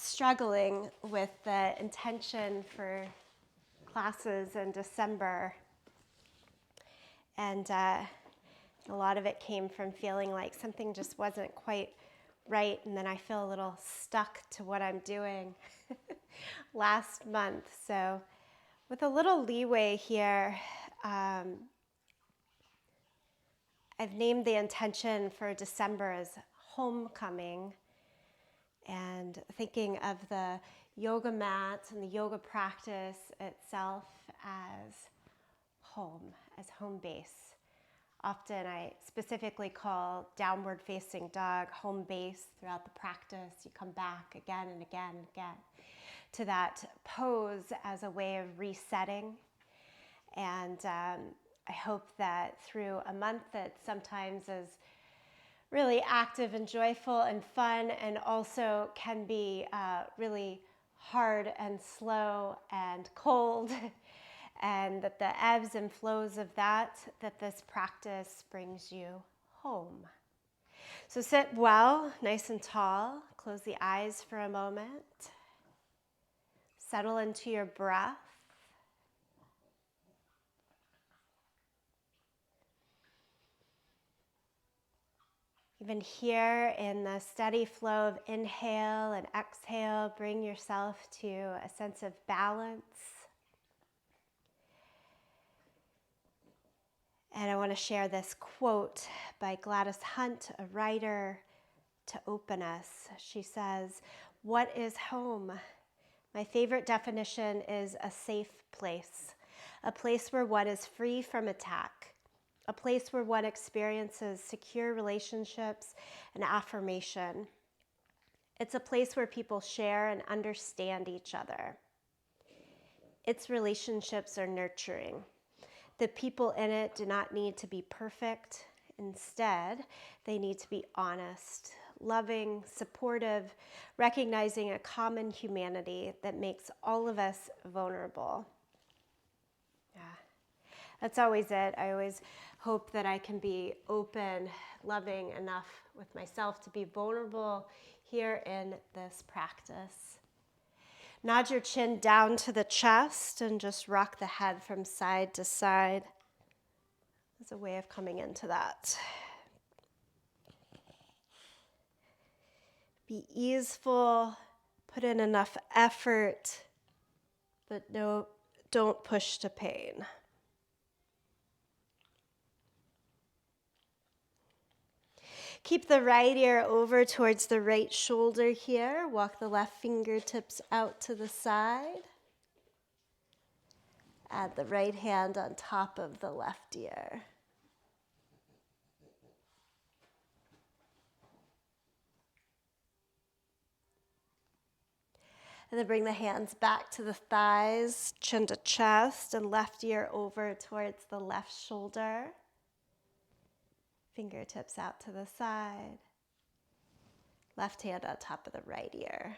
struggling with the intention for classes in December. And a lot of it came from feeling like something just wasn't quite right, and then I feel a little stuck to what I'm doing last month. So with a little leeway here, I've named the intention for December as homecoming, and thinking of the yoga mat and the yoga practice itself as home base. Often I specifically call downward facing dog home base throughout the practice. You come back again and again and again to that pose as a way of resetting. And I hope that through a month that sometimes is really active and joyful and fun, and also can be really hard and slow and cold, and that the ebbs and flows of that this practice brings you home. So sit well, nice and tall. Close the eyes for a moment. Settle into your breath. Even here in the steady flow of inhale and exhale, bring yourself to a sense of balance. And I want to share this quote by Gladys Hunt, a writer, to open us. She says, "What is home? My favorite definition is a safe place, a place where one is free from attack, a place where one experiences secure relationships and affirmation. It's a place where people share and understand each other. Its relationships are nurturing. The people in it do not need to be perfect. Instead, they need to be honest, loving, supportive, recognizing a common humanity that makes all of us vulnerable." Yeah, that's always it. I always hope that I can be open, loving enough with myself to be vulnerable here in this practice. Nod your chin down to the chest and just rock the head from side to side as a way of coming into that. Be easeful, put in enough effort, but don't push to pain. Keep the right ear over towards the right shoulder here. Walk the left fingertips out to the side. Add the right hand on top of the left ear. And then bring the hands back to the thighs, chin to chest, and left ear over towards the left shoulder. Fingertips out to the side. Left hand on top of the right ear.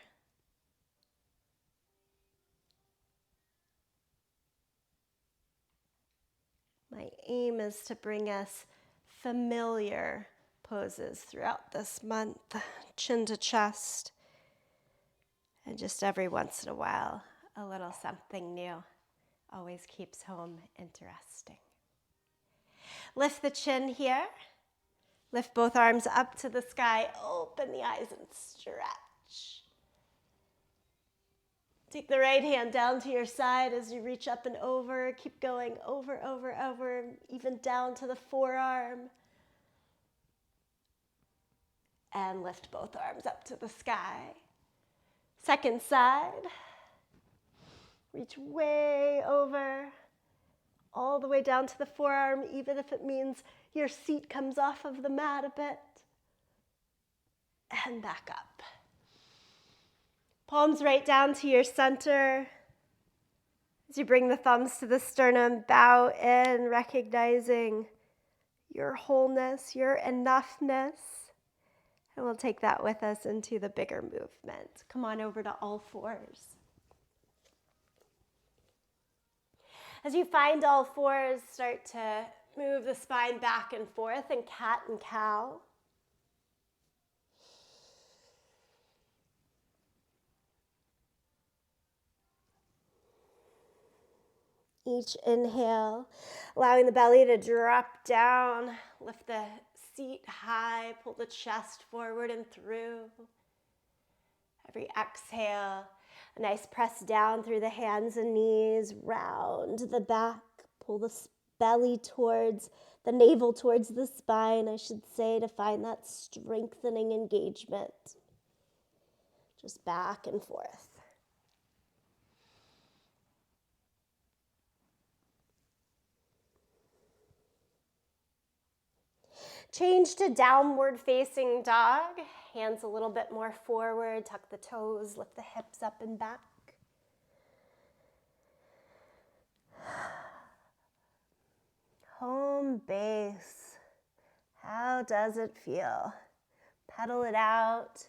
My aim is to bring us familiar poses throughout this month, chin to chest, and just every once in a while, a little something new always keeps home interesting. Lift the chin here. Lift both arms up to the sky. Open the eyes and stretch. Take the right hand down to your side as you reach up and over. Keep going over, over, over, even down to the forearm. And lift both arms up to the sky. Second side. Reach way over, all the way down to the forearm, even if it means your seat comes off of the mat a bit. And back up. Palms right down to your center. As you bring the thumbs to the sternum, bow in, recognizing your wholeness, your enoughness. And we'll take that with us into the bigger movement. Come on over to all fours. As you find all fours, start to move the spine back and forth in cat and cow. Each inhale, allowing the belly to drop down, lift the seat high, pull the chest forward and through. Every exhale, a nice press down through the hands and knees, round the back, pull the belly towards the navel, towards the spine, I should say, to find that strengthening engagement. Just back and forth. Change to downward facing dog. Hands a little bit more forward, tuck the toes, lift the hips up and back. Home base. How does it feel? Pedal it out.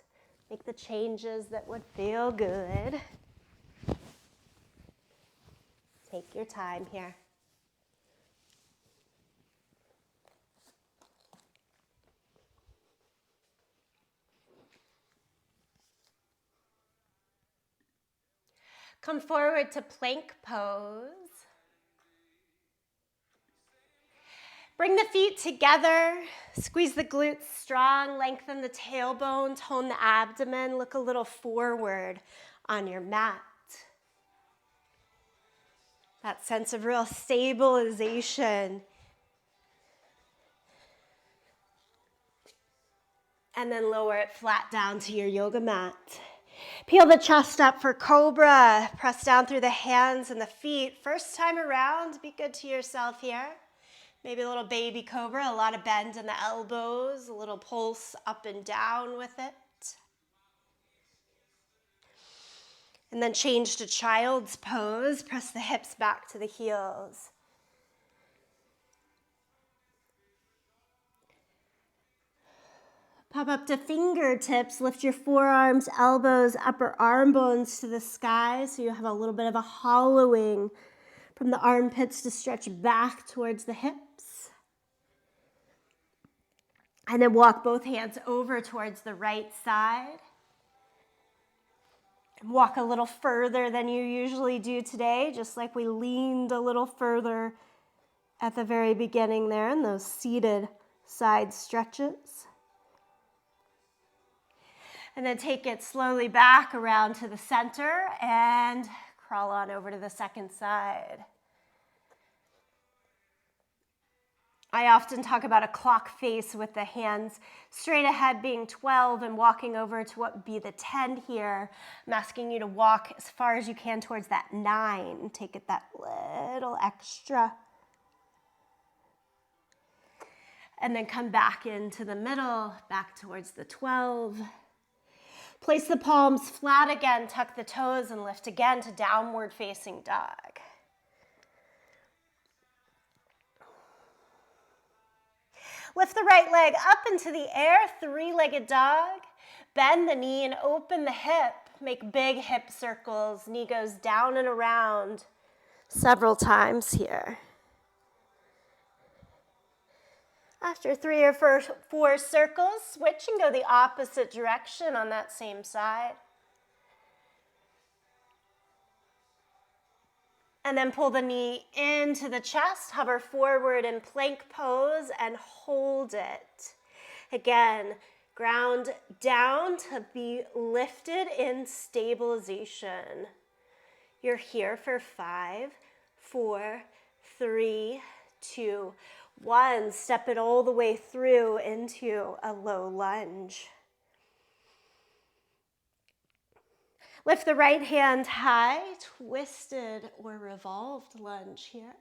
Make the changes that would feel good. Take your time here. Come forward to plank pose. Bring the feet together, squeeze the glutes strong, lengthen the tailbone, tone the abdomen, look a little forward on your mat. That sense of real stabilization. And then lower it flat down to your yoga mat. Peel the chest up for cobra. Press down through the hands and the feet. First time around, be good to yourself here. Maybe a little baby cobra, a lot of bend in the elbows, a little pulse up and down with it. And then change to child's pose. Press the hips back to the heels. Pop up to fingertips, lift your forearms, elbows, upper arm bones to the sky so you have a little bit of a hollowing from the armpits to stretch back towards the hips. And then walk both hands over towards the right side. Walk a little further than you usually do today, just like we leaned a little further at the very beginning there in those seated side stretches. And then take it slowly back around to the center and crawl on over to the second side. I often talk about a clock face with the hands straight ahead being 12 and walking over to what would be the 10 here. I'm asking you to walk as far as you can towards that 9. Take it that little extra. And then come back into the middle, back towards the 12. Place the palms flat again, tuck the toes, and lift again to downward facing dog. Lift the right leg up into the air, three-legged dog. Bend the knee and open the hip. Make big hip circles. Knee goes down and around several times here. After 3 or 4 circles, switch and go the opposite direction on that same side. And then pull the knee into the chest, hover forward in plank pose and hold it. Again, ground down to be lifted in stabilization. You're here for 5, 4, 3, 2, 1. Step it all the way through into a low lunge. Lift the right hand high, twisted or revolved lunge here.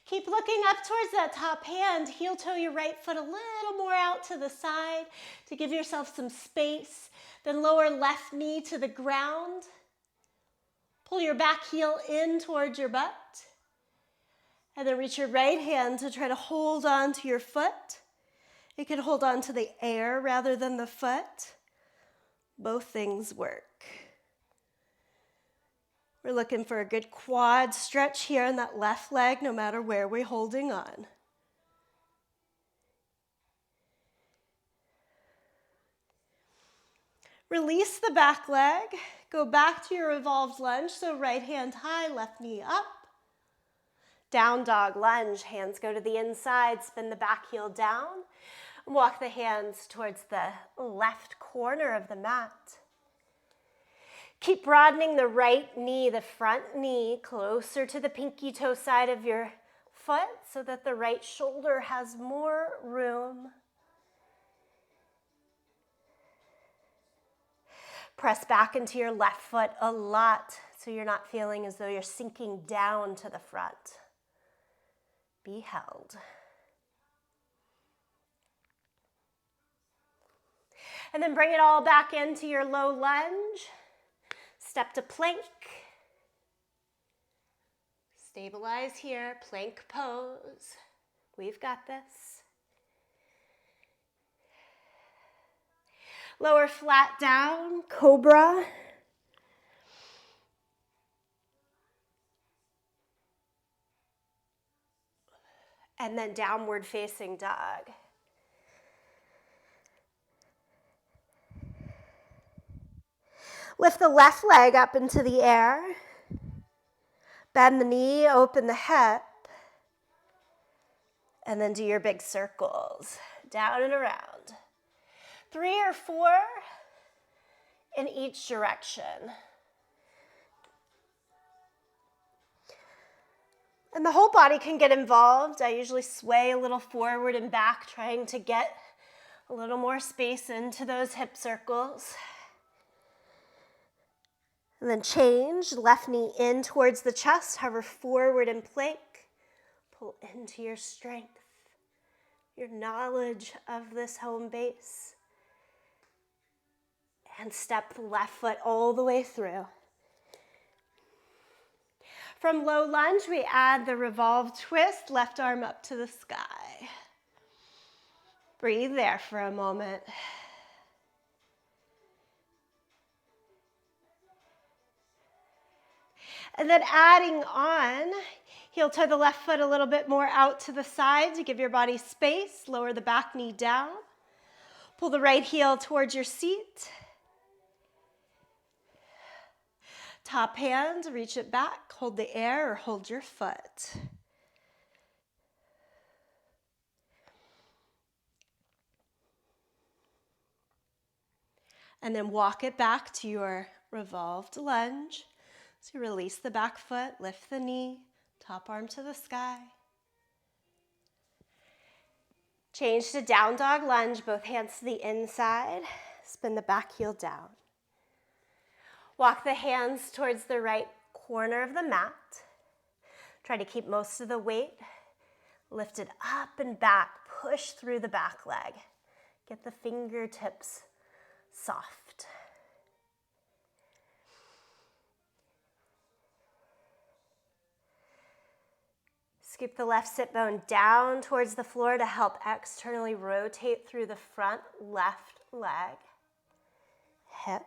Keep looking up towards that top hand. Heel toe your right foot a little more out to the side to give yourself some space. Then lower left knee to the ground. Pull your back heel in towards your butt. And then reach your right hand to try to hold on to your foot. You can hold on to the air rather than the foot. Both things work. We're looking for a good quad stretch here in that left leg, no matter where we're holding on. Release the back leg. Go back to your revolved lunge. So right hand high, left knee up. Down dog lunge. Hands go to the inside. Spin the back heel down. Walk the hands towards the left corner of the mat. Keep broadening the right knee, the front knee, closer to the pinky toe side of your foot so that the right shoulder has more room. Press back into your left foot a lot so you're not feeling as though you're sinking down to the front. Be held. And then bring it all back into your low lunge. Step to plank. Stabilize here, plank pose. We've got this. Lower flat down, cobra. And then downward facing dog. Lift the left leg up into the air. Bend the knee, open the hip. And then do your big circles, down and around. 3 or 4 in each direction. And the whole body can get involved. I usually sway a little forward and back, trying to get a little more space into those hip circles. And then change, left knee in towards the chest, hover forward and plank. Pull into your strength, your knowledge of this home base. And step the left foot all the way through. From low lunge, we add the revolve twist, left arm up to the sky. Breathe there for a moment. And then adding on, heel toe the left foot a little bit more out to the side to give your body space. Lower the back knee down. Pull the right heel towards your seat. Top hand, reach it back. Hold the air or hold your foot. And then walk it back to your revolved lunge. So release the back foot, lift the knee, top arm to the sky. Change to down dog lunge, both hands to the inside. Spin the back heel down. Walk the hands towards the right corner of the mat. Try to keep most of the weight lifted up and back. Push through the back leg. Get the fingertips soft. Scoop the left sit bone down towards the floor to help externally rotate through the front left leg, hip.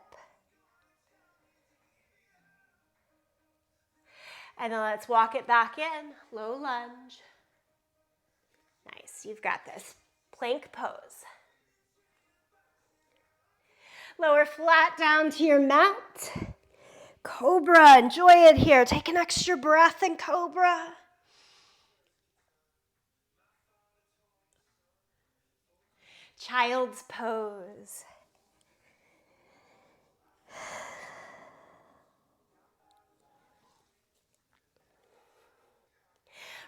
And then let's walk it back in, low lunge. Nice, you've got this. Plank pose. Lower flat down to your mat. Cobra, enjoy it here. Take an extra breath in cobra. Child's pose.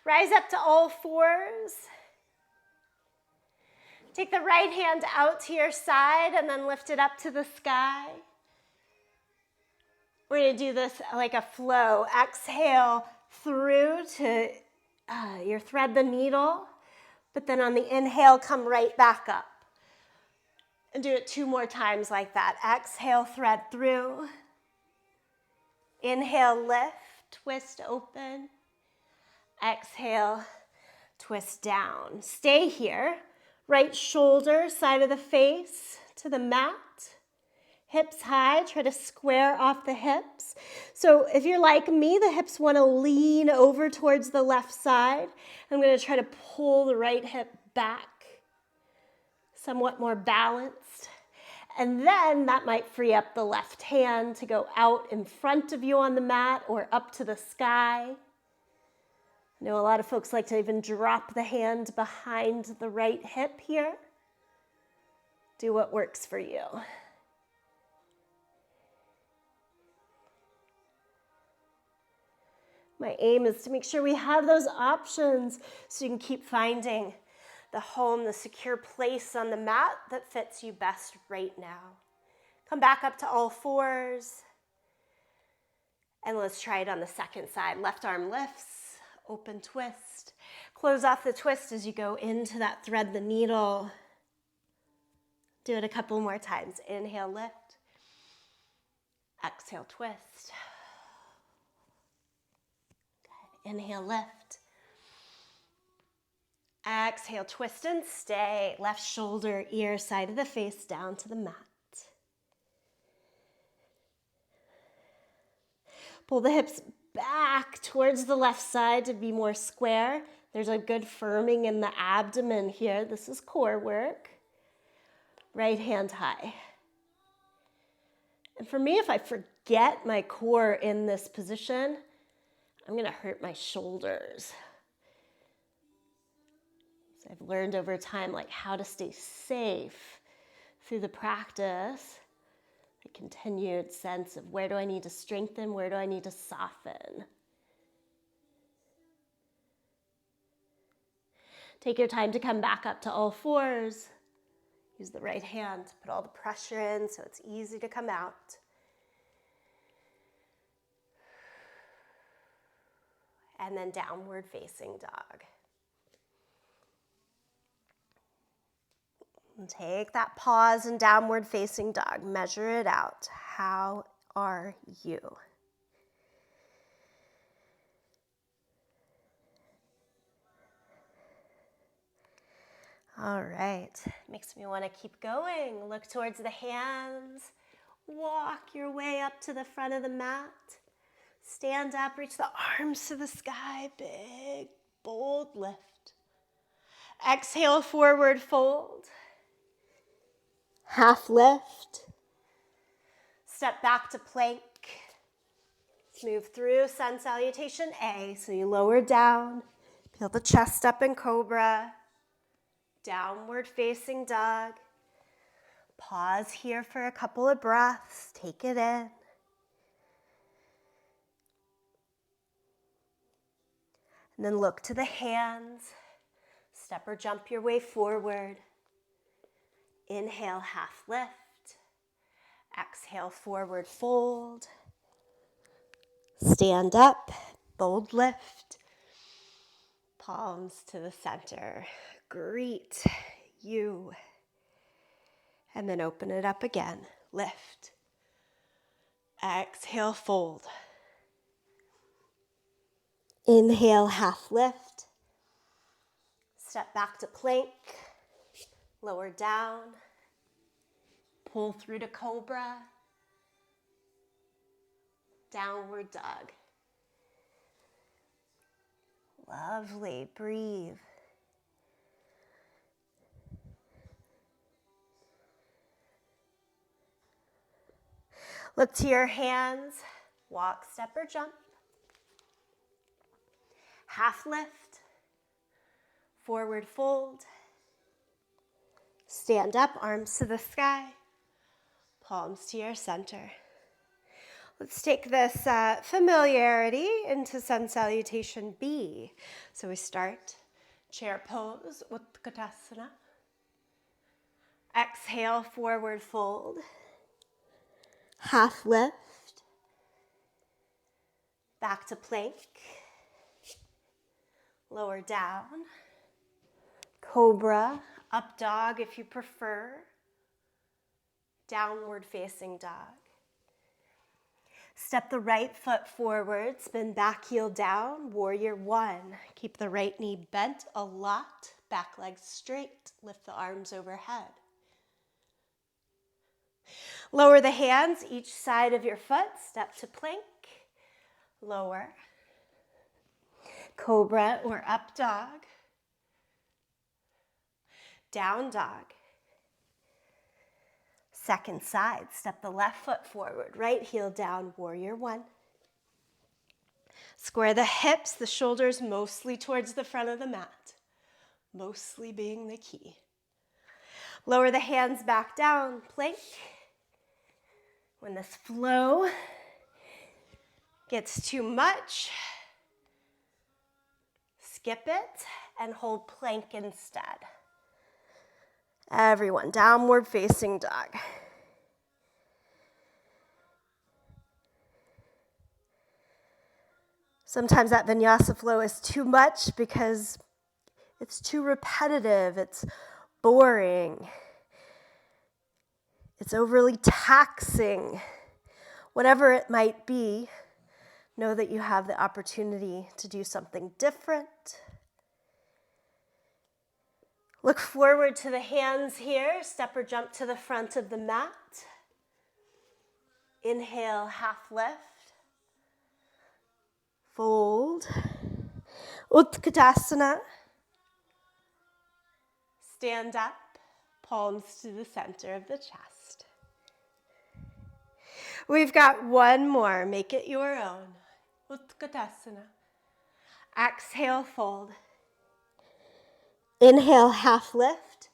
Rise up to all fours. Take the right hand out to your side and then lift it up to the sky. We're going to do this like a flow. Exhale through to your thread the needle, but then on the inhale, come right back up. And do it 2 more times like that. Exhale, thread through. Inhale, lift, twist open. Exhale, twist down. Stay here. Right shoulder, side of the face to the mat. Hips high, try to square off the hips. So if you're like me, the hips want to lean over towards the left side. I'm going to try to pull the right hip back, somewhat more balanced. And then that might free up the left hand to go out in front of you on the mat or up to the sky. I know a lot of folks like to even drop the hand behind the right hip here. Do what works for you. My aim is to make sure we have those options so you can keep finding the home, the secure place on the mat that fits you best right now. Come back up to all fours. And let's try it on the second side. Left arm lifts, open twist. Close off the twist as you go into that thread the needle. Do it a couple more times. Inhale, lift. Exhale, twist. Good. Inhale, lift. Exhale, twist and stay. Left shoulder, ear, side of the face down to the mat. Pull the hips back towards the left side to be more square. There's a good firming in the abdomen here. This is core work. Right hand high. And for me, if I forget my core in this position, I'm going to hurt my shoulders. So I've learned over time like how to stay safe through the practice. A continued sense of where do I need to strengthen, where do I need to soften. Take your time to come back up to all fours. Use the right hand to put all the pressure in so it's easy to come out. And then downward facing dog. And take that pause in downward facing dog. Measure it out. How are you? All right. Makes me want to keep going. Look towards the hands. Walk your way up to the front of the mat. Stand up. Reach the arms to the sky. Big, bold lift. Exhale, forward fold. Half lift. Step back to plank. Move through sun salutation A. So you lower down. Peel the chest up in cobra. Downward facing dog. Pause here for a couple of breaths. Take it in. And then look to the hands. Step or jump your way forward. Inhale, half lift. Exhale, forward fold. Stand up, bold lift. Palms to the center. Greet you. And then open it up again. Lift. Exhale, fold. Inhale, half lift. Step back to plank. Lower down. Pull through to cobra. Downward dog. Lovely. Breathe. Look to your hands. Walk, step, or jump. Half lift. Forward fold. Stand up, arms to the sky. Palms to your center. Let's take this familiarity into sun salutation B. So we start chair pose, Utkatasana. Exhale, forward fold. Half lift. Back to plank. Lower down. Cobra, up dog if you prefer. Downward facing dog. Step the right foot forward, spin back heel down, warrior one. Keep the right knee bent a lot, back leg straight, lift the arms overhead. Lower the hands each side of your foot, step to plank, lower. Cobra or up dog. Down dog. Second side, step the left foot forward, right heel down, warrior one. Square the hips, the shoulders mostly towards the front of the mat, mostly being the key. Lower the hands back down, plank. When this flow gets too much, skip it and hold plank instead. Everyone, downward facing dog. Sometimes that vinyasa flow is too much because it's too repetitive, it's boring, it's overly taxing. Whatever it might be, know that you have the opportunity to do something different. Look forward to the hands here. Step or jump to the front of the mat. Inhale, half lift. Fold. Utkatasana. Stand up, palms to the center of the chest. We've got one more. Make it your own. Utkatasana. Exhale, fold. Inhale, half lift.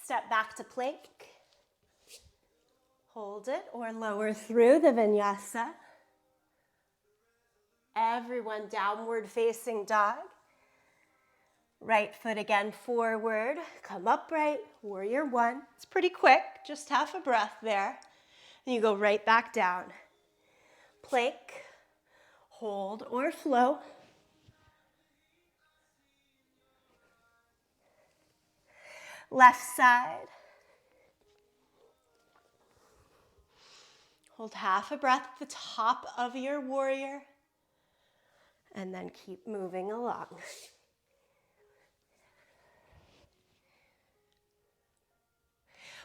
Step back to plank. Hold it or lower through the vinyasa. Everyone, downward facing dog. Right foot again forward. Come upright, warrior one. It's pretty quick, just half a breath there. And you go right back down. Plank, hold or flow. Left side. Hold half a breath at the top of your warrior. And then keep moving along.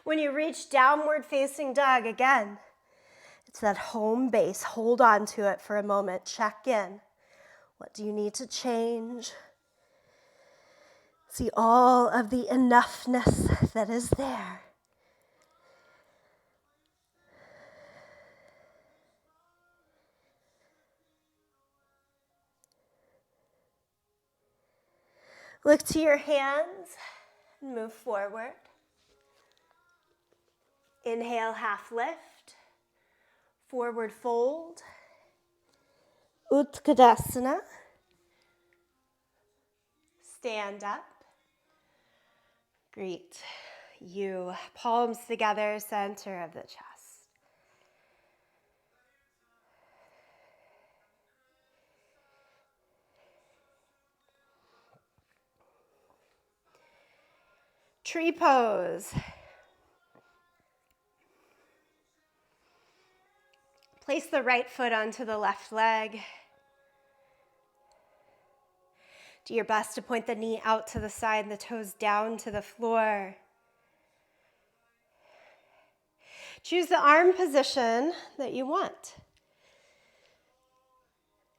When you reach downward facing dog again, it's that home base. Hold on to it for a moment. Check in. What do you need to change? See all of the enoughness that is there. Look to your hands and move forward. Inhale, half lift. Forward fold. Utkatasana. Stand up. Great. You palms together, center of the chest. Tree pose. Place the right foot onto the left leg. Do your best to point the knee out to the side and the toes down to the floor. Choose the arm position that you want.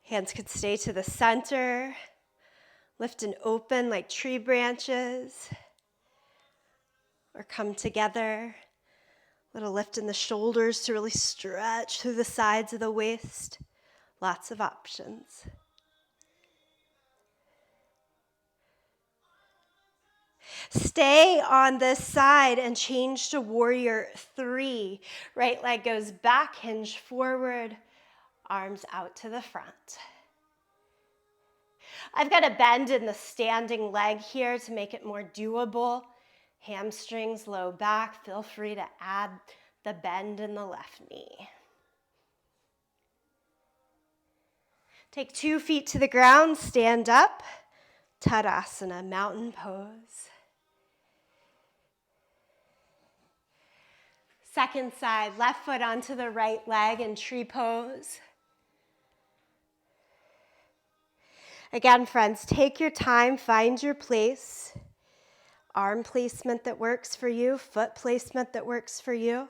Hands could stay to the center. Lift and open like tree branches. Or come together. Little lift in the shoulders to really stretch through the sides of the waist. Lots of options. Stay on this side and change to warrior three. Right leg goes back, hinge forward, arms out to the front. I've got a bend in the standing leg here to make it more doable. Hamstrings, low back, feel free to add the bend in the left knee. Take 2 feet to the ground, stand up, Tadasana, mountain pose. Second side, left foot onto the right leg in tree pose. Again, friends, take your time, find your place. Arm placement that works for you, foot placement that works for you.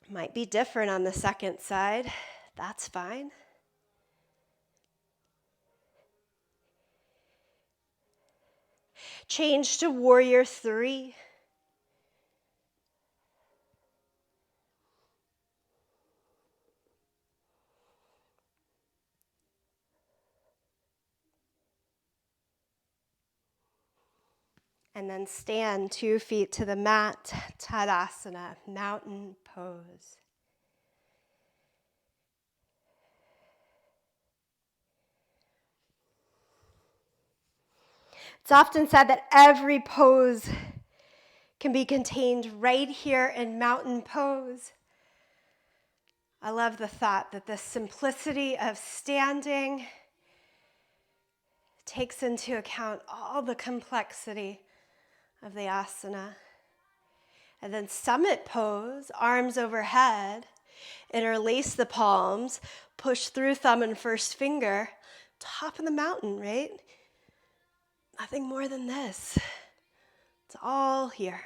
Might be different on the second side. That's fine. Change to warrior 3. And then stand 2 feet to the mat, Tadasana, mountain pose. It's often said that every pose can be contained right here in mountain pose. I love the thought that the simplicity of standing takes into account all the complexity of the asana. And then summit pose, arms overhead, interlace the palms, push through thumb and first finger, top of the mountain, right? Nothing more than this. It's all here.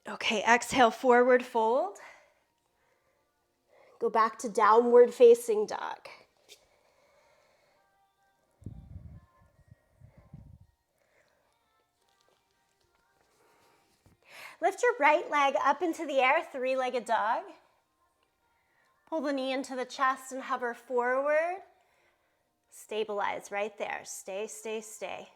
Okay, exhale, forward fold. Go back to downward facing dog. Lift your right leg up into the air, 3-legged dog. Pull the knee into the chest and hover forward. Stabilize right there. Stay, stay, stay.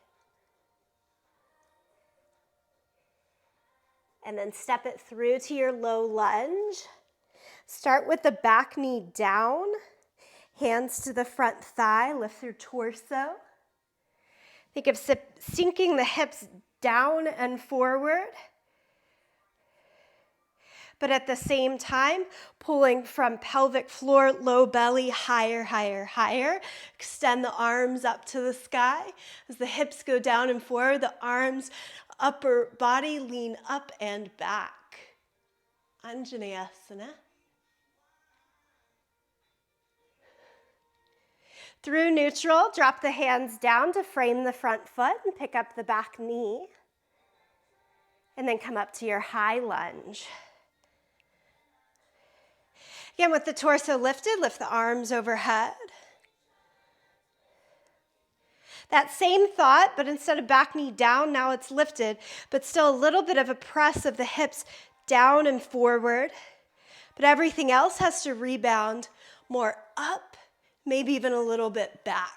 And then step it through to your low lunge. Start with the back knee down, hands to the front thigh, lift your torso. Think of sinking the hips down and forward, but at the same time, pulling from pelvic floor, low belly, higher, higher, higher. Extend the arms up to the sky. As the hips go down and forward, the arms, upper body lean up and back. Anjaneyasana. Through neutral, drop the hands down to frame the front foot and pick up the back knee. And then come up to your high lunge. Again, with the torso lifted, lift the arms overhead. That same thought, but instead of back knee down, now it's lifted, but still a little bit of a press of the hips down and forward. But everything else has to rebound more up, maybe even a little bit back.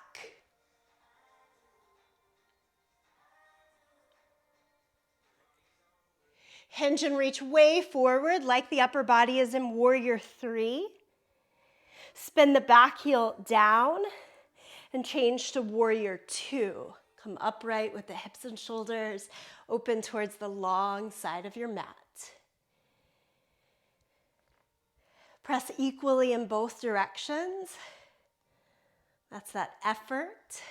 Hinge and reach way forward like the upper body is in warrior 3. Spin the back heel down and change to warrior 2. Come upright with the hips and shoulders open towards the long side of your mat. Press equally in both directions. That's that effort.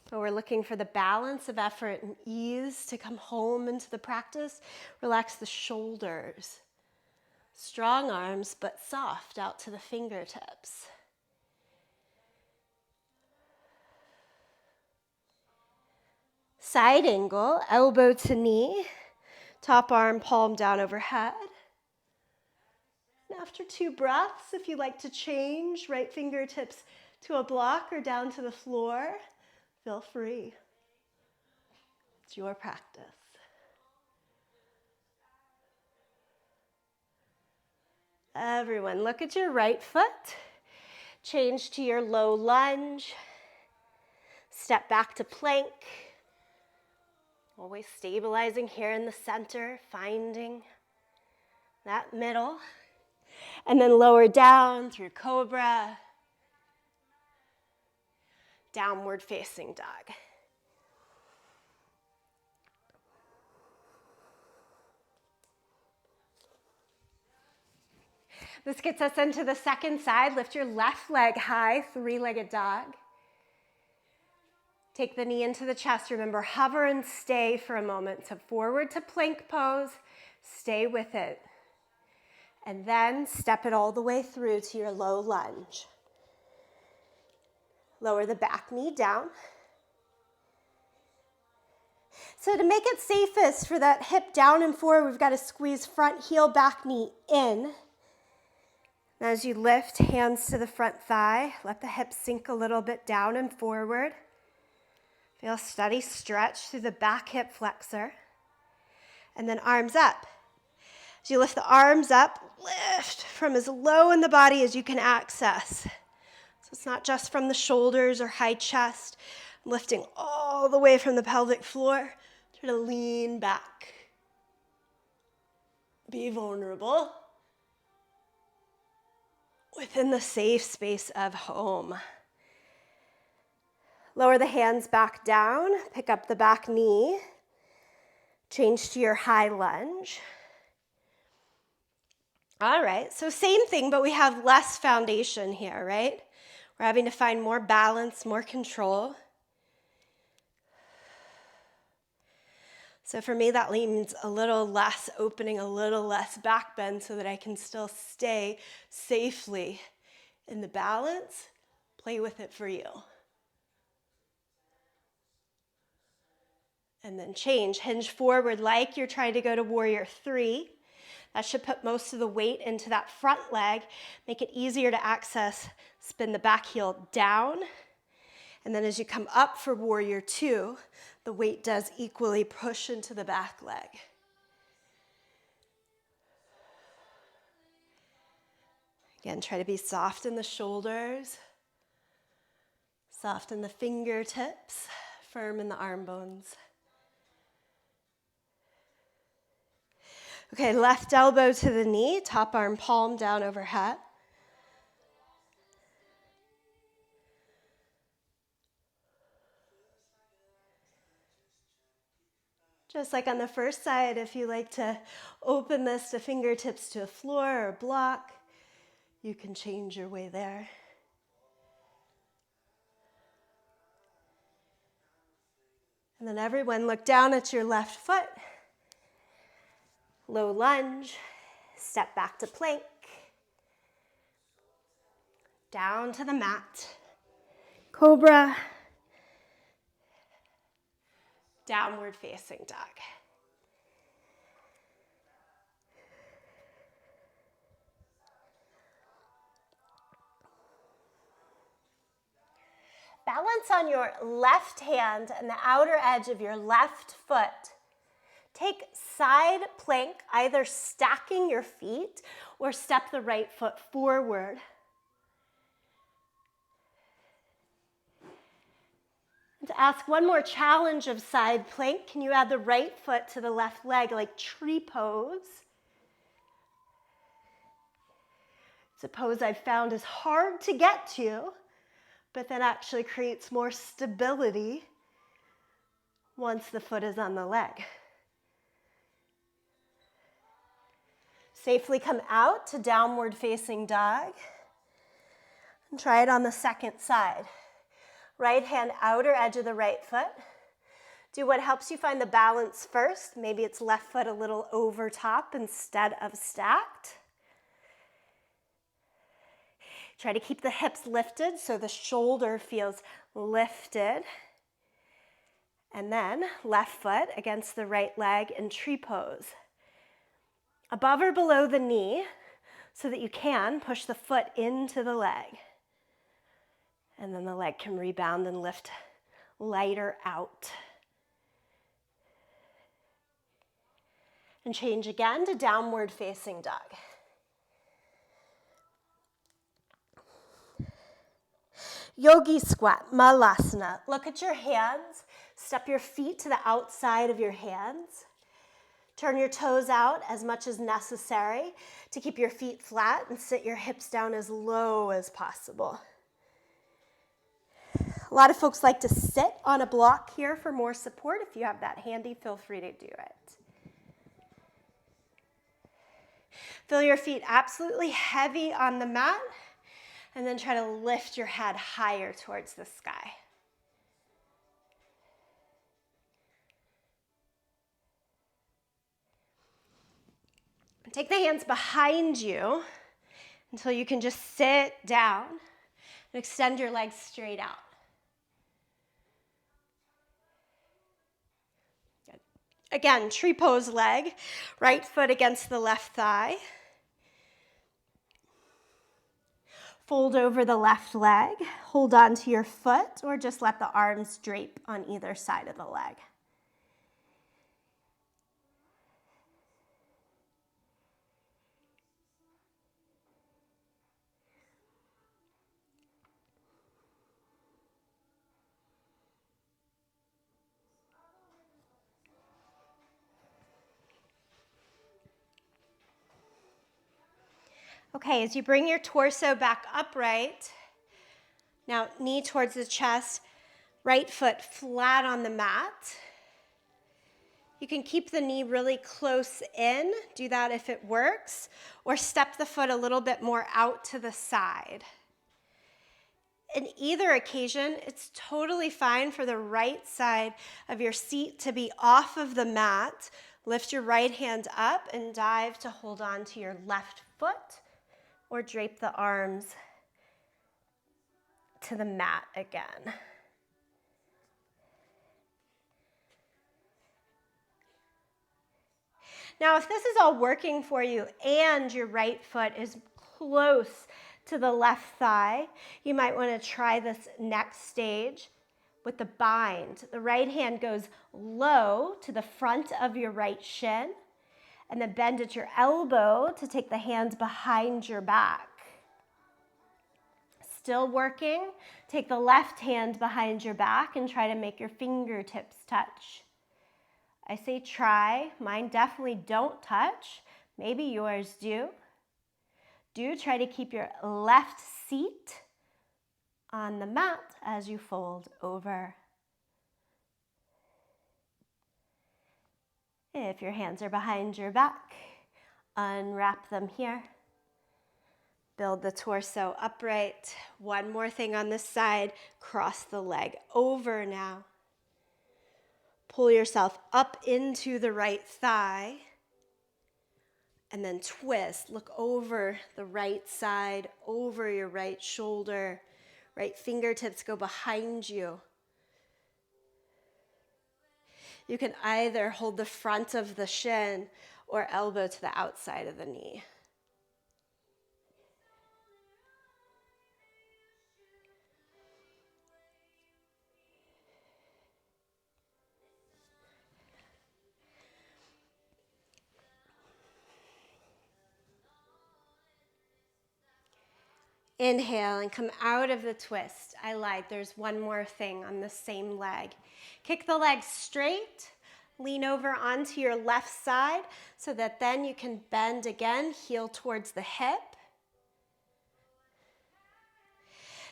But we're looking for the balance of effort and ease to come home into the practice. Relax the shoulders. Strong arms, but soft out to the fingertips. Side angle, elbow to knee. Top arm, palm down overhead. And after 2 breaths, if you like to change, right fingertips to a block or down to the floor, feel free. It's your practice. Everyone, look at your right foot. Change to your low lunge. Step back to plank. Always stabilizing here in the center, finding that middle. And then lower down through cobra. Downward facing dog. This gets us into the second side. Lift your left leg high, 3-legged dog. Take the knee into the chest. Remember, hover and stay for a moment. So forward to plank pose, stay with it. And then step it all the way through to your low lunge. Lower the back knee down. So to make it safest for that hip down and forward, we've got to squeeze front heel, back knee in. And as you lift, hands to the front thigh, let the hips sink a little bit down and forward. Feel a steady stretch through the back hip flexor. And then arms up. As you lift the arms up, lift from as low in the body as you can access. So it's not just from the shoulders or high chest, lifting all the way from the pelvic floor. Try to lean back. Be vulnerable within the safe space of home. Lower the hands back down, pick up the back knee, change to your high lunge. All right, so same thing, but we have less foundation here, right? We're having to find more balance, more control. So for me, that means a little less opening, a little less back bend so that I can still stay safely in the balance. Play with it for you. And then change, hinge forward like you're trying to go to warrior 3. That should put most of the weight into that front leg, make it easier to access, spin the back heel down. And then as you come up for warrior 2, the weight does equally push into the back leg. Again, try to be soft in the shoulders, soft in the fingertips, firm in the arm bones. Okay, left elbow to the knee, top arm palm down overhead. Just like on the first side, if you like to open this to fingertips to a floor or block, you can change your way there. And then everyone look down at your left foot. Low lunge, step back to plank. Down to the mat. Cobra. Downward facing dog. Balance on your left hand and the outer edge of your left foot. Take side plank, either stacking your feet or step the right foot forward. And to ask one more challenge of side plank, can you add the right foot to the left leg like tree pose? It's a pose I've found is hard to get to, but then actually creates more stability once the foot is on the leg. Safely come out to downward facing dog and try it on the second side. Right hand outer edge of the right foot. Do what helps you find the balance first. Maybe it's left foot a little over top instead of stacked. Try to keep the hips lifted so the shoulder feels lifted. And then left foot against the right leg in tree pose. Above or below the knee so that you can push the foot into the leg. And then the leg can rebound and lift lighter out. And change again to downward facing dog. Yogi squat, malasana. Look at your hands. Step your feet to the outside of your hands. Turn your toes out as much as necessary to keep your feet flat and sit your hips down as low as possible. A lot of folks like to sit on a block here for more support. If you have that handy, feel free to do it. Feel your feet absolutely heavy on the mat, and then try to lift your head higher towards the sky. Take the hands behind you until you can just sit down and extend your legs straight out. Good. Again, tree pose leg, right foot against the left thigh. Fold over the left leg, hold on to your foot, or just let the arms drape on either side of the leg. Okay, as you bring your torso back upright, now knee towards the chest, right foot flat on the mat. You can keep the knee really close in, do that if it works, or step the foot a little bit more out to the side. In either occasion, it's totally fine for the right side of your seat to be off of the mat. Lift your right hand up and dive to hold on to your left foot, or drape the arms to the mat again. Now, if this is all working for you and your right foot is close to the left thigh, you might want to try this next stage with the bind. The right hand goes low to the front of your right shin, and then bend at your elbow to take the hand behind your back. Still working, take the left hand behind your back and try to make your fingertips touch. I say try, mine definitely don't touch, maybe yours do. Do try to keep your left seat on the mat as you fold over. If your hands are behind your back, unwrap them here. Build the torso upright. One more thing on this side, cross the leg over now. Pull yourself up into the right thigh, and then twist. Look over the right side, over your right shoulder. Right fingertips go behind you. You can either hold the front of the shin or elbow to the outside of the knee. Inhale and come out of the twist. I lied, there's one more thing on the same leg. Kick the leg straight, lean over onto your left side so that then you can bend again, heel towards the hip.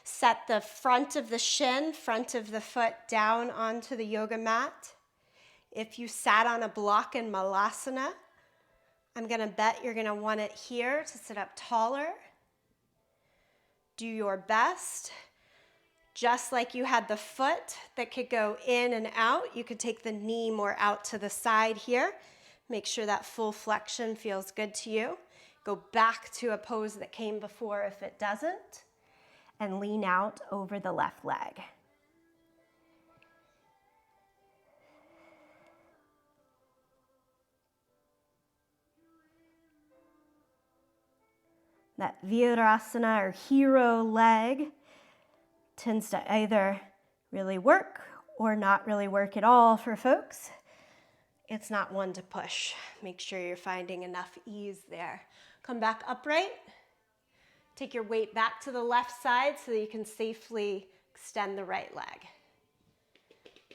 Set the front of the shin, front of the foot down onto the yoga mat. If you sat on a block in Malasana, I'm gonna bet you're gonna want it here to sit up taller. Do your best. Just like you had the foot that could go in and out, you could take the knee more out to the side here. Make sure that full flexion feels good to you. Go back to a pose that came before if it doesn't, and lean out over the left leg. That Virasana or hero leg tends to either really work or not really work at all for folks. It's not one to push. Make sure you're finding enough ease there. Come back upright. Take your weight back to the left side so that you can safely extend the right leg.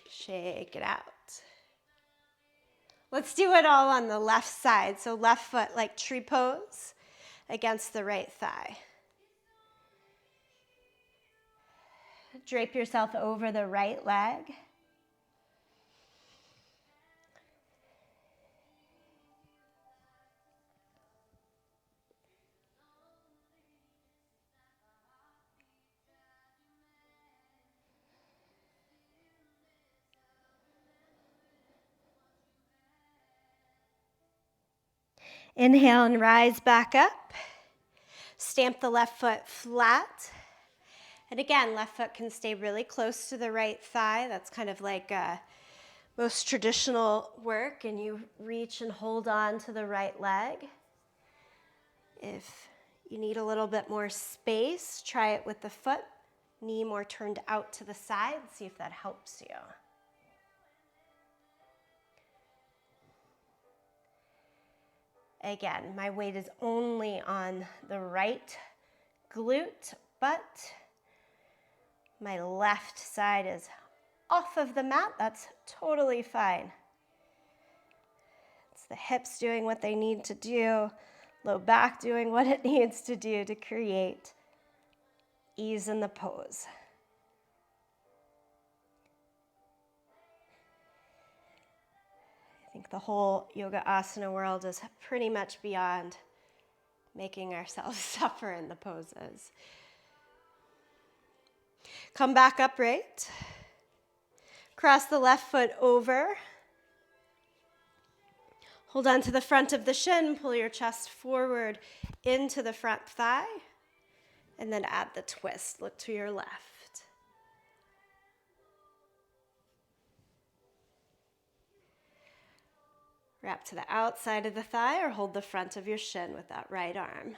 Shake it out. Let's do it all on the left side. So left foot like tree pose against the right thigh. Drape yourself over the right leg. Inhale and rise back up. Stamp the left foot flat. And again, left foot can stay really close to the right thigh. That's kind of like most traditional work. And you reach and hold on to the right leg. If You need a little bit more space. Try it with the foot, knee more turned out to the side. See if that helps you. Again, my weight is only on the right glute, but my left side is off of the mat. That's totally fine. It's the hips doing what they need to do, low back doing what it needs to do to create ease in the pose. I think the whole yoga asana world is pretty much beyond making ourselves suffer in the poses. Come back upright. Cross the left foot over. Hold on to the front of the shin. Pull your chest forward into the front thigh. And then add the twist. Look to your left. Wrap to the outside of the thigh or hold the front of your shin with that right arm.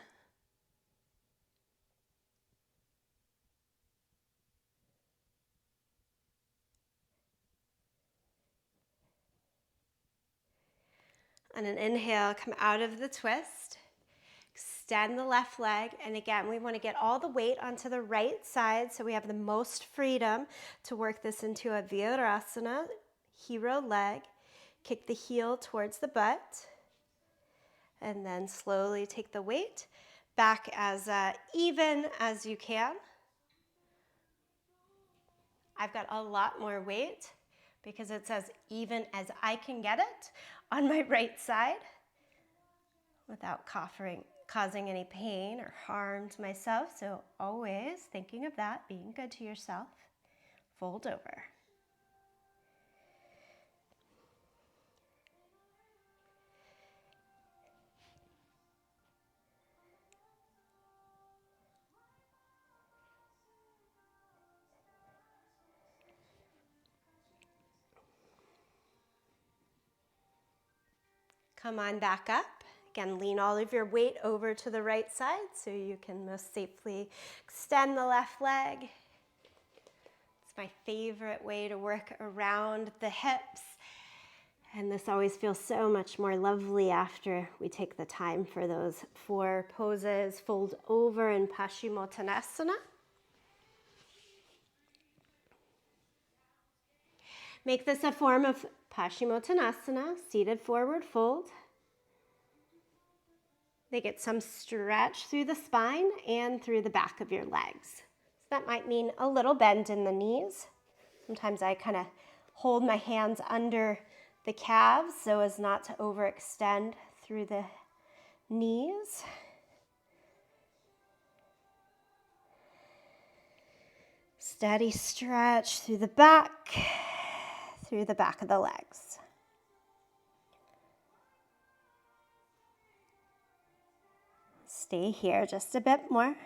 On an inhale, come out of the twist. Extend the left leg. And again, we want to get all the weight onto the right side so we have the most freedom to work this into a virasana, hero leg. Kick the heel towards the butt. And then slowly take the weight back as even as you can. I've got a lot more weight because it says even as I can get it on my right side without causing any pain or harm to myself. So always thinking of that, being good to yourself. Fold over. Come on back up. Again, lean all of your weight over to the right side so you can most safely extend the left leg. It's my favorite way to work around the hips. And this always feels so much more lovely after we take the time for those 4 poses. Fold over in Paschimottanasana. Make this a form of Paschimottanasana, seated forward fold. They get some stretch through the spine and through the back of your legs. So that might mean a little bend in the knees. Sometimes I kind of hold my hands under the calves so as not to overextend through the knees. Steady stretch through the back of the legs. Stay here just a bit more.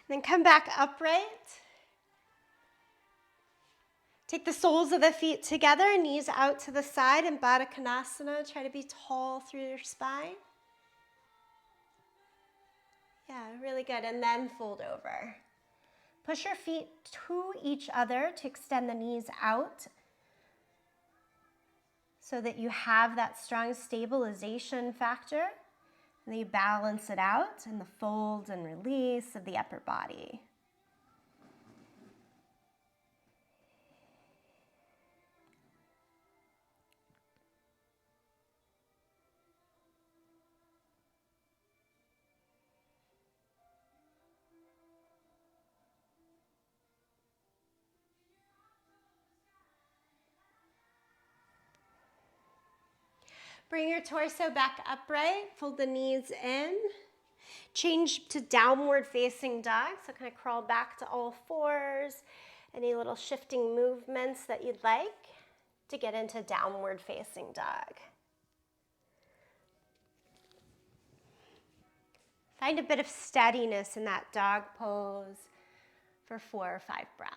Then come back upright. Take the soles of the feet together, knees out to the side in Baddha Konasana. Try to be tall through your spine. Yeah, really good. And then fold over. Push your feet to each other to extend the knees out so that you have that strong stabilization factor. And then you balance it out in the fold and release of the upper body. Bring your torso back upright, fold the knees in. Change to downward facing dog, so kind of crawl back to all fours. Any little shifting movements that you'd like to get into downward facing dog. Find a bit of steadiness in that dog pose for 4 or 5 breaths.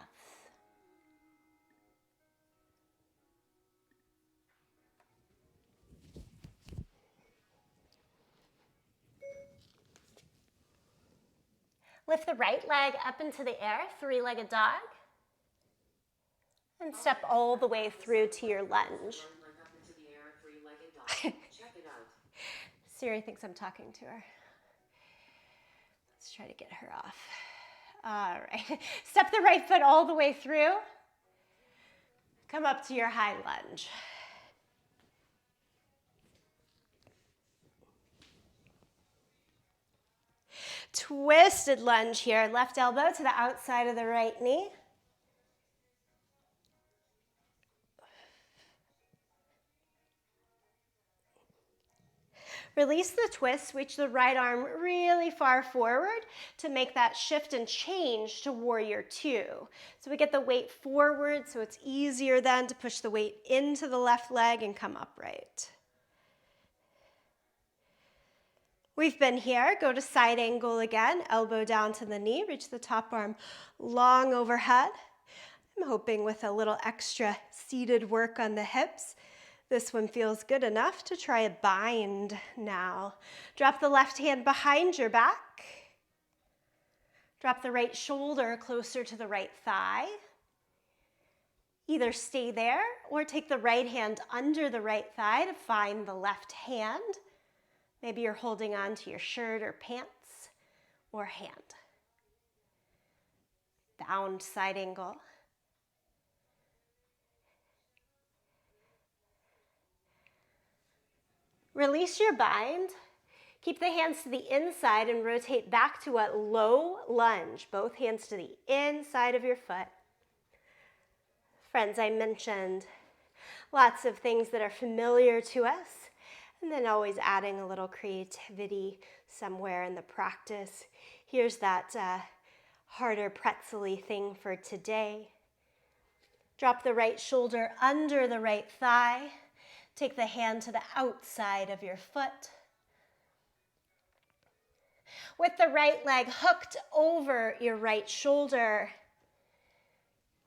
Lift the right leg up into the air, three-legged dog. And step all the way through to your lunge. Siri thinks I'm talking to her. Let's try to get her off. All right. Step the right foot all the way through. Come up to your high lunge. Twisted lunge here. Left elbow to the outside of the right knee. Release the twist, reach the right arm really far forward to make that shift and change to warrior two. So we get the weight forward, so it's easier then to push the weight into the left leg and come upright. We've been here. Go to side angle again, elbow down to the knee, reach the top arm long overhead. I'm hoping with a little extra seated work on the hips, this one feels good enough to try a bind now. Drop the left hand behind your back. Drop the right shoulder closer to the right thigh. Either stay there or take the right hand under the right thigh to find the left hand. Maybe you're holding on to your shirt or pants or hand. Bound side angle. Release your bind. Keep the hands to the inside and rotate back to a low lunge. Both hands to the inside of your foot. Friends, I mentioned lots of things that are familiar to us, and then always adding a little creativity somewhere in the practice. Here's that harder pretzel-y thing for today. Drop the right shoulder under the right thigh. Take the hand to the outside of your foot. With the right leg hooked over your right shoulder,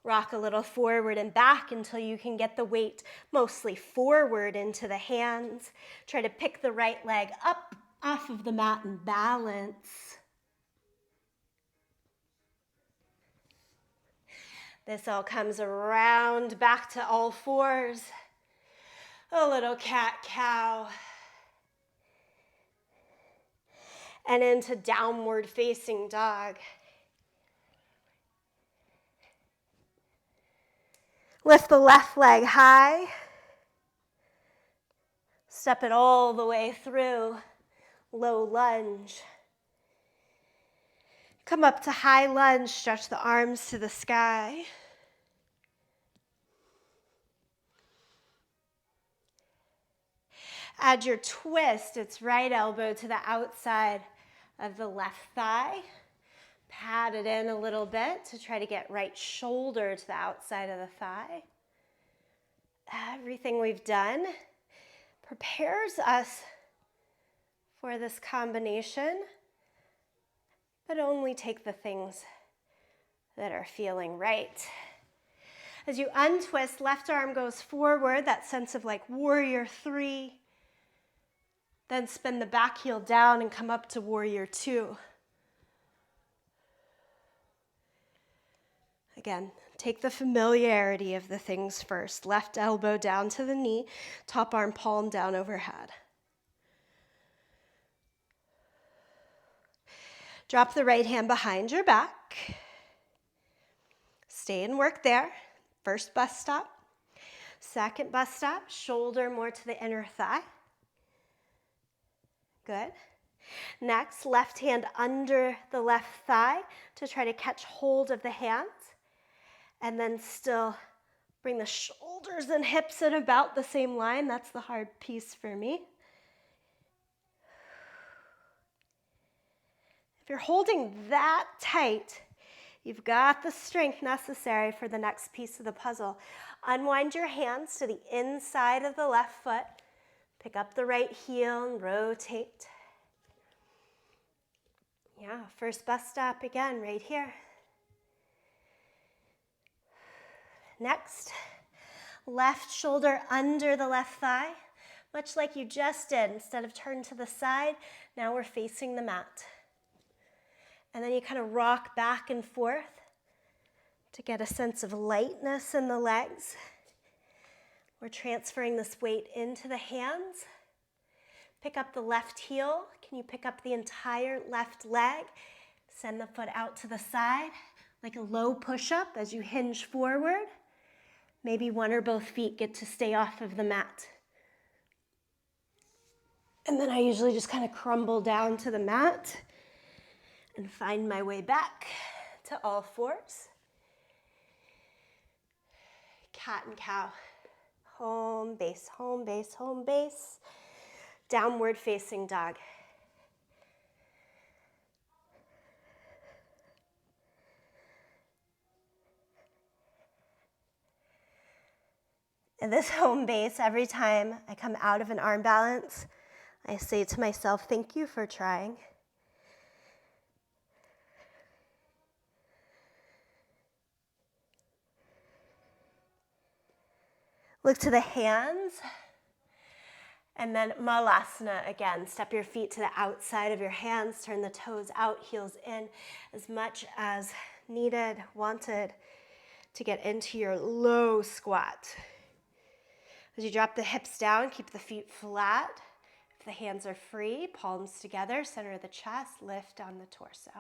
rock a little forward and back until you can get the weight mostly forward into the hands. Try to pick the right leg up off of the mat and balance. This all comes around back to all fours. A little cat-cow. And into downward facing dog. Lift the left leg high. Step it all the way through. Low lunge. Come up to high lunge, stretch the arms to the sky. Add your twist, it's right elbow to the outside of the left thigh. Pat it in a little bit to try to get right shoulder to the outside of the thigh. Everything we've done prepares us for this combination, but only take the things that are feeling right. As you untwist, left arm goes forward, that sense of like warrior three. Then spin the back heel down and come up to warrior two. Again, take the familiarity of the things first. Left elbow down to the knee, top arm palm down overhead. Drop the right hand behind your back. Stay and work there. First bus stop. Second bus stop, shoulder more to the inner thigh. Good. Next, left hand under the left thigh to try to catch hold of the hands. And then still bring the shoulders and hips in about the same line. That's the hard piece for me. If you're holding that tight, you've got the strength necessary for the next piece of the puzzle. Unwind your hands to the inside of the left foot. Pick up the right heel and rotate. Yeah, first bus stop again, right here. Next, left shoulder under the left thigh, much like you just did. Instead of turn to the side, now we're facing the mat. And then you kind of rock back and forth to get a sense of lightness in the legs. We're transferring this weight into the hands. Pick up the left heel. Can you pick up the entire left leg? Send the foot out to the side like a low push-up as you hinge forward. Maybe one or both feet get to stay off of the mat. And then I usually just kind of crumble down to the mat and find my way back to all fours. Cat and cow. Home base, home base, home base. Downward facing dog. In this home base, every time I come out of an arm balance, I say to myself, thank you for trying. Look to the hands, and then Malasana again. Step your feet to the outside of your hands, turn the toes out, heels in, as much as needed, wanted, to get into your low squat. As you drop the hips down, keep the feet flat. If the hands are free, palms together, center of the chest, lift on the torso.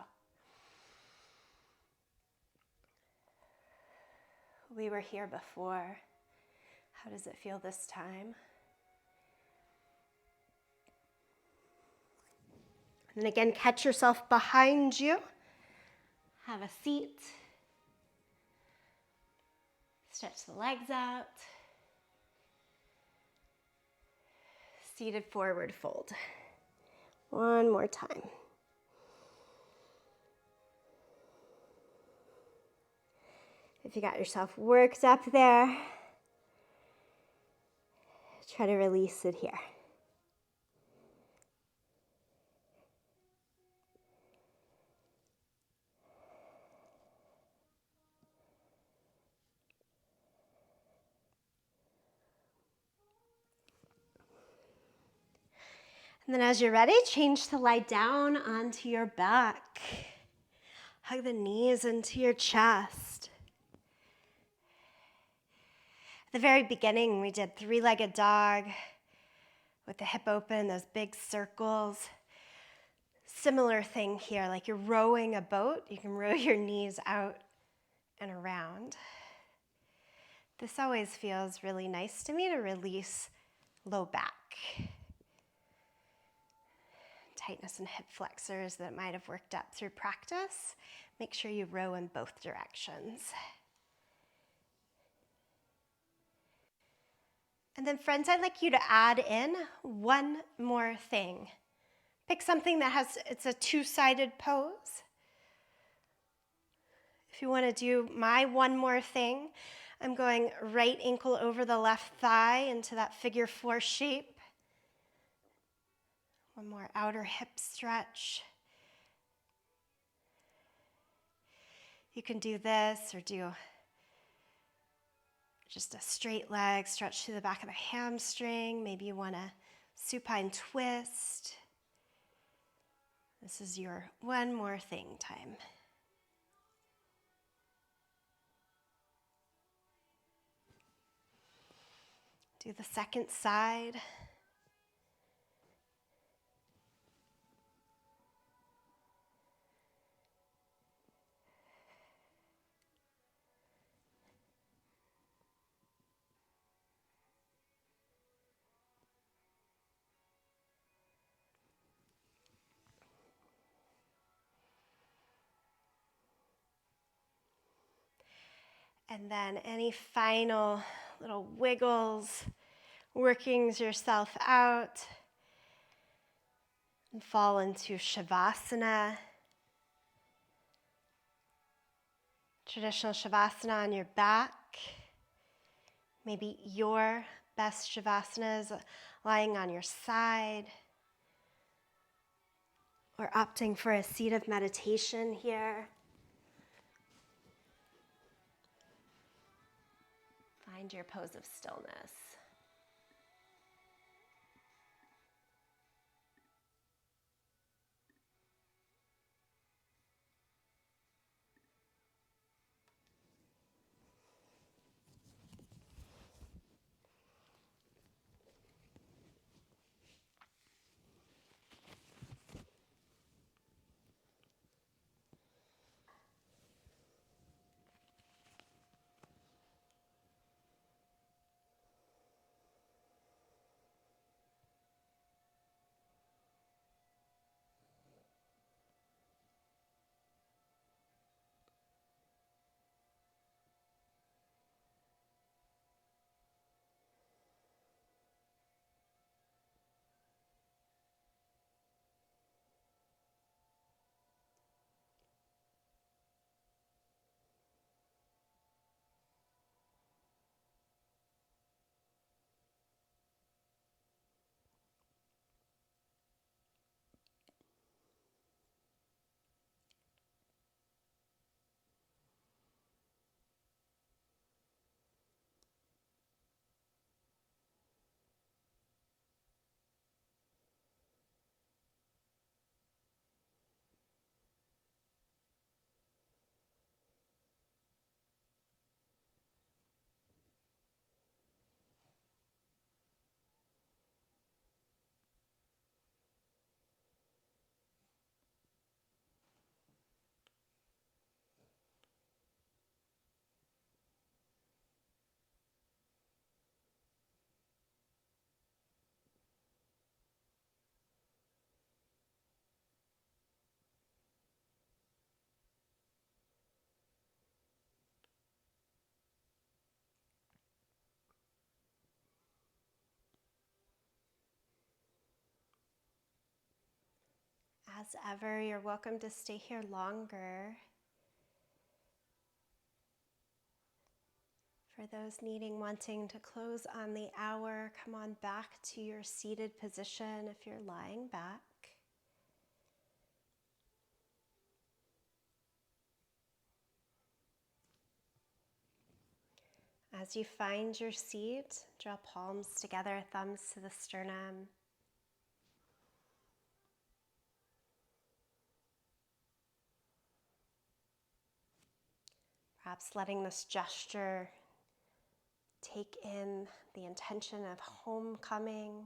We were here before. How does it feel this time? And then again, catch yourself behind you. Have a seat. Stretch the legs out. Seated forward fold. One more time. If you got yourself worked up there, try to release it here. And then as you're ready, change to lie down onto your back. Hug the knees into your chest. At the very beginning, we did three-legged dog with the hip open, those big circles. Similar thing here, like you're rowing a boat, you can row your knees out and around. This always feels really nice to me to release low back. Tightness in hip flexors that might have worked up through practice. Make sure you row in both directions. And then friends, I'd like you to add in one more thing. Pick something that it's a two-sided pose. If you want to do my one more thing, I'm going right ankle over the left thigh into that figure four shape. One more outer hip stretch. You can do this or do just a straight leg, stretch to the back of the hamstring. Maybe you want a supine twist. This is your one more thing time. Do the second side. And then any final little wiggles, workings yourself out, and fall into Shavasana. Traditional Shavasana on your back. Maybe your best Shavasana is lying on your side, or opting for a seat of meditation here. Find your pose of stillness. As ever, you're welcome to stay here longer. For those wanting to close on the hour, come on back to your seated position if you're lying back. As you find your seat, draw palms together, thumbs to the sternum. Perhaps letting this gesture take in the intention of homecoming.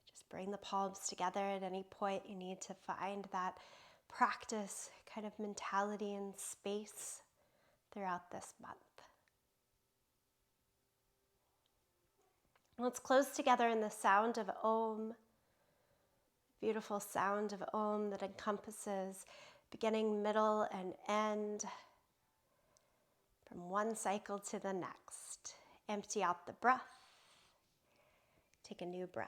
Just bring the palms together at any point you need to find that practice kind of mentality and space throughout this month. Let's close together in the sound of Om, beautiful sound of Om that encompasses beginning, middle, and end from one cycle to the next. Empty out the breath. Take a new breath.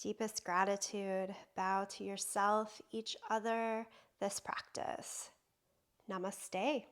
Deepest gratitude. Bow to yourself, each other, this practice. Namaste.